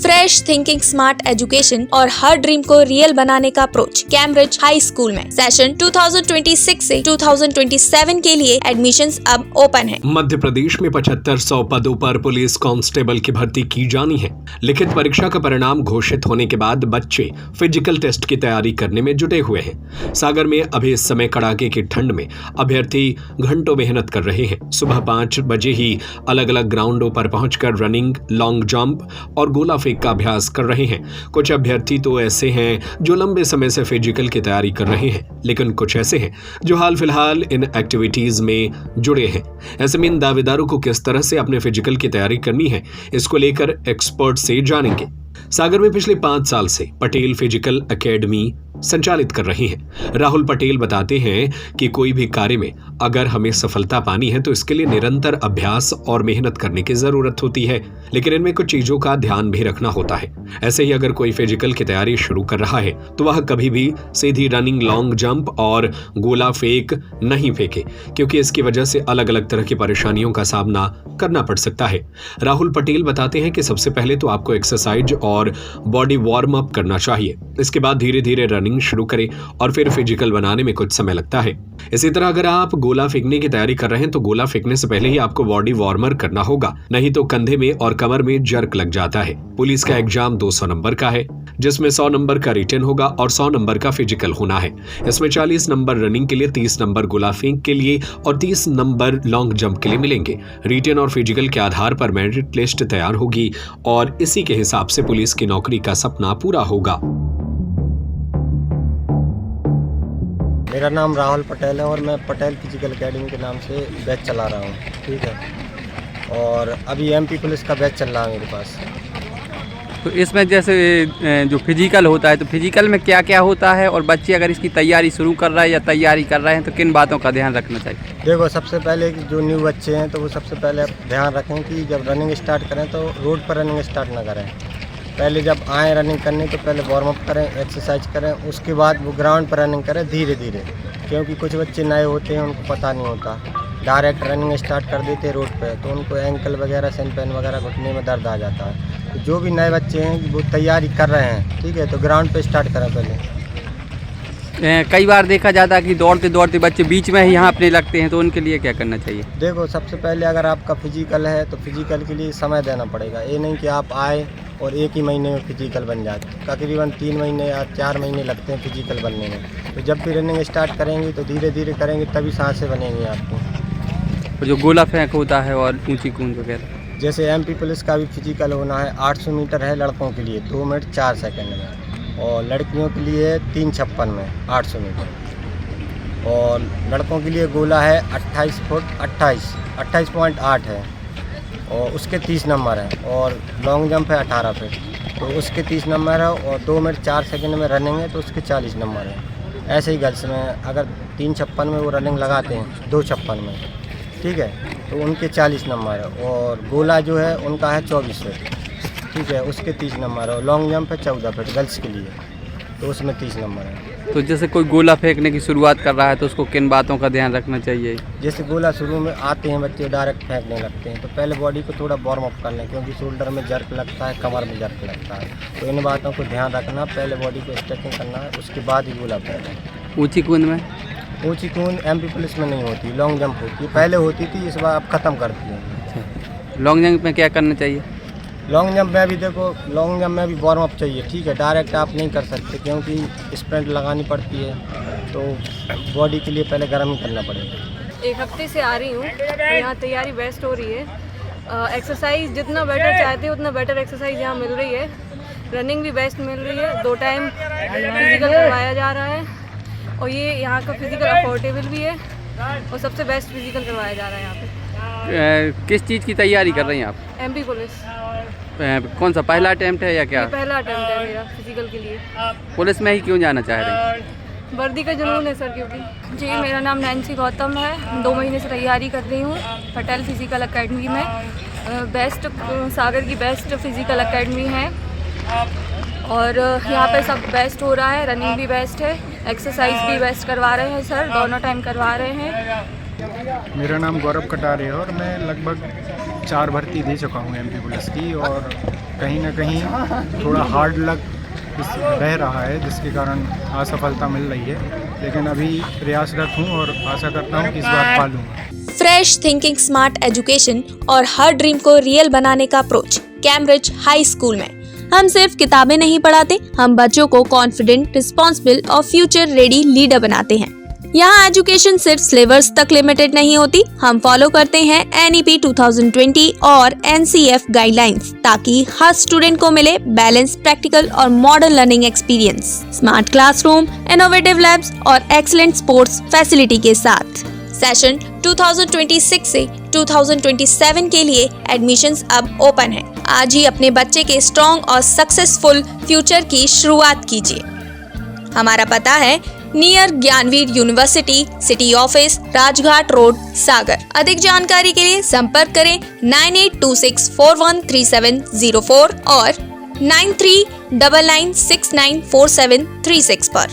Fresh thinking, smart education और her dream को real बनाने का अप्रोच कैम्ब्रिज हाई स्कूल में। सेशन 2026 से 2027 के लिए एडमिशंस अब ओपन है। मध्य प्रदेश में 7500 पदों पर पुलिस कांस्टेबल की भर्ती की जानी है। लिखित परीक्षा का परिणाम घोषित होने के बाद बच्चे फिजिकल टेस्ट की तैयारी करने में जुटे हुए हैं। सागर में अभी इस समय कड़ाके की ठंड में अभ्यर्थी घंटों मेहनत कर रहे हैं। सुबह 5 बजे ही अलग अलग ग्राउंडों पर पहुंचकर रनिंग, लॉन्ग जंप और गोला फेंक का अभ्यास कर रहे हैं। कुछ अभ्यर्थी तो ऐसे हैं जो लंबे समय से फिजिकल की तैयारी कर रहे हैं, लेकिन कुछ ऐसे हैं जो हाल फिलहाल इन एक्टिविटीज में जुड़े हैं। ऐसे में इन दावेदारों को किस तरह से अपने फिजिकल की तैयारी करनी है, इसको लेकर एक्सपर्ट से जानेंगे। सागर में पिछले 5 साल से पटेल फिजिकल एकेडमी संचालित कर रही हैं। राहुल पटेल बताते हैं कि कोई भी कार्य में अगर हमें सफलता पानी है तो इसके लिए निरंतर अभ्यास और मेहनत करने की जरूरत होती है, लेकिन इनमें कुछ चीजों का ध्यान भी रखना होता है। ऐसे ही अगर कोई फिजिकल की तैयारी शुरू कर रहा है तो वह कभी भी सीधी रनिंग, लॉन्ग जंप और गोला फेंक नहीं फेंके, क्योंकि इसकी वजह से अलग अलग तरह की परेशानियों का सामना करना पड़ सकता है। राहुल पटेल बताते हैं कि सबसे पहले तो आपको एक्सरसाइज और बॉडी वार्म अप करना चाहिए। इसके बाद धीरे धीरे रनिंग शुरू करें और फिर फिजिकल बनाने में कुछ समय लगता है। इसी तरह अगर आप गोला फेंकने की तैयारी कर रहे हैं तो गोला फेंकने से पहले ही आपको बॉडी वार्मर करना होगा, नहीं तो कंधे में और कमर में जर्क लग जाता है। पुलिस का एग्जाम 200 नंबर का है, जिसमें 100 नंबर का रिटन होगा और 100 नंबर का फिजिकल होना है। इसमें 40 नंबर रनिंग के लिए, 30 नंबर गोला फेंक के लिए और 30 नंबर लॉन्ग जंप के लिए मिलेंगे। रिटन और फिजिकल के आधार पर मेरिट लिस्ट तैयार होगी और इसी के हिसाब से पुलिस की नौकरी का सपना पूरा होगा। मेरा नाम राहुल पटेल है और मैं पटेल फिजिकल एकेडमी के नाम से बैच चला रहा हूँ, ठीक है। और अभी एमपी पुलिस का बैच चल रहा है मेरे पास। तो इसमें जैसे जो फिजिकल होता है तो फिजिकल में क्या क्या होता है, और बच्चे अगर इसकी तैयारी शुरू कर रहे हैं या तैयारी कर रहे हैं तो किन बातों का ध्यान रखना चाहिए? देखो, सबसे पहले जो न्यू बच्चे हैं तो वो सबसे पहले ध्यान रखें कि जब रनिंग स्टार्ट करें तो रोड पर रनिंग स्टार्ट ना करें। पहले जब आए रनिंग करने तो पहले वार्म अप करें, एक्सरसाइज करें, उसके बाद वो ग्राउंड पर रनिंग करें धीरे धीरे, क्योंकि कुछ बच्चे नए होते हैं, उनको पता नहीं होता, डायरेक्ट रनिंग स्टार्ट कर देते रोड पे, तो उनको एंकल वगैरह, सेन पेन वगैरह घुटने में दर्द आ जाता है। तो जो भी नए बच्चे हैं वो तैयारी कर रहे हैं, ठीक है, तो ग्राउंड पे स्टार्ट करें पहले। कई बार देखा जाता है कि दौड़ते दौड़ते बच्चे बीच में ही यहाँ अपने लगते हैं, तो उनके लिए क्या करना चाहिए? देखो, सबसे पहले अगर आपका फिजिकल है तो फिजिकल के लिए समय देना पड़ेगा। ये नहीं कि आप आए और एक ही महीने में फिजिकल बन जाए। तकरीबन 3 महीने या 4 महीने लगते हैं फिजिकल बनने में। तो जब भी रनिंग स्टार्ट करेंगे तो धीरे धीरे करेंगे, तभी सांसें बनेंगी आपको। जो गोला फेंक होता है और ऊंची कूद वगैरह, जैसे एमपी पुलिस का भी फिजिकल होना है, 800 मीटर है लड़कों के लिए 2 मिनट 4 सेकंड में, और लड़कियों के लिए 3:56 में 800 मीटर, और लड़कों के लिए गोला है 28.8 है और उसके 30 नंबर है, और लॉन्ग जंप है 18 फीट तो उसके 30 नंबर है, और 2 मिनट 4 सेकंड में रनिंग है तो उसके 40 नंबर है। ऐसे ही गर्ल्स में अगर 3:56 में वो रनिंग लगाते हैं 2:56 में, ठीक है, तो उनके 40 नंबर है, और गोला जो है उनका है 24 फीट, ठीक है, उसके 30 नंबर है, और लॉन्ग जंप है 14 फीट गर्ल्स के लिए, तो उसमें 30 नंबर है। तो जैसे कोई गोला फेंकने की शुरुआत कर रहा है तो उसको किन बातों का ध्यान रखना चाहिए? जैसे गोला शुरू में आते हैं बच्चे डायरेक्ट फेंकने लगते हैं, तो पहले बॉडी को थोड़ा वार्म अप कर लें, क्योंकि शोल्डर में जर्क लगता है, कमर में जर्क लगता है, तो इन बातों को ध्यान रखना। पहले बॉडी को स्ट्रेचिंग करना है, उसके बाद ही गोला फेंकना। ऊंची कूद में? ऊंची कूद एमपी पुलिस में नहीं होती, लॉन्ग जंप होती है। पहले होती थी, इस बार अब ख़त्म कर दी है। लॉन्ग जंप में क्या करना चाहिए? लॉन्ग जंप में भी देखो, लॉन्ग जंप में भी वार्म अप चाहिए, ठीक है, डायरेक्ट आप नहीं कर सकते क्योंकि स्प्रिंट लगानी पड़ती है, तो बॉडी के लिए पहले गर्म ही करना पड़ेगा। 1 हफ्ते से आ रही हूँ, यहाँ तैयारी बेस्ट हो रही है। एक्सरसाइज जितना बेटर चाहते हो उतना बेटर एक्सरसाइज यहाँ मिल रही है। रनिंग भी बेस्ट मिल रही है, 2 टाइम फिजिकल करवाया जा रहा है, और ये यहाँ का फिजिकल अफोर्डेबल भी है, और सबसे बेस्ट फिजिकल करवाया जा रहा है यहाँ पे। किस चीज़ की तैयारी कर रही हैं आप? MP police. कौन सा पहला अटेम्प्ट है या क्या? पहला अटेम्प्ट है मेरा फिजिकल के लिए। पुलिस में ही क्यों जाना चाह रहे हैं? वर्दी का जुनून है सर, क्योंकि जी मेरा नाम नैन्सी गौतम है, 2 महीने से तैयारी कर रही हूँ पटेल फिजिकल एकेडमी में। बेस्ट सागर की बेस्ट फिजिकल एकेडमी है, और यहाँ पे सब बेस्ट हो रहा है। रनिंग भी बेस्ट है, एक्सरसाइज भी बेस्ट करवा रहे हैं सर, दोनों टाइम करवा रहे हैं, मेरा नाम गौरव कटारे है और मैं लगभग 4 भर्ती दे चुका हूँ एमपी पुलिस की, और कहीं ना कहीं थोड़ा हार्ड लक रह रहा है जिसके कारण असफलता मिल रही है, लेकिन अभी प्रयासरत हूँ और आशा करता हूँ कि इस बार पा लूँगा। फ्रेश थिंकिंग, स्मार्ट एजुकेशन और हर ड्रीम को रियल बनाने का अप्रोच कैम्ब्रिज हाई स्कूल में। हम सिर्फ किताबें नहीं पढ़ाते, हम बच्चों को कॉन्फिडेंट, रिस्पॉन्सिबल और फ्यूचर रेडी लीडर बनाते हैं। यहाँ एजुकेशन सिर्फ सिलेबस तक लिमिटेड नहीं होती, हम फॉलो करते हैं NEP 2020 और NCF गाइडलाइंस, ताकि हर स्टूडेंट को मिले बैलेंस, प्रैक्टिकल और modern learning experience, smart classroom, innovative labs और एक्सीलेंट स्पोर्ट्स फैसिलिटी के साथ। सेशन 2026 से 2027 के लिए एडमिशंस अब ओपन है। आज ही अपने बच्चे के स्ट्रॉन्ग और सक्सेसफुल फ्यूचर की शुरुआत कीजिए। हमारा पता है near Gyanveer university, city office, Rajghat road, Sagar. अधिक जानकारी के लिए संपर्क करें 9826413704 और 9399694736 पर।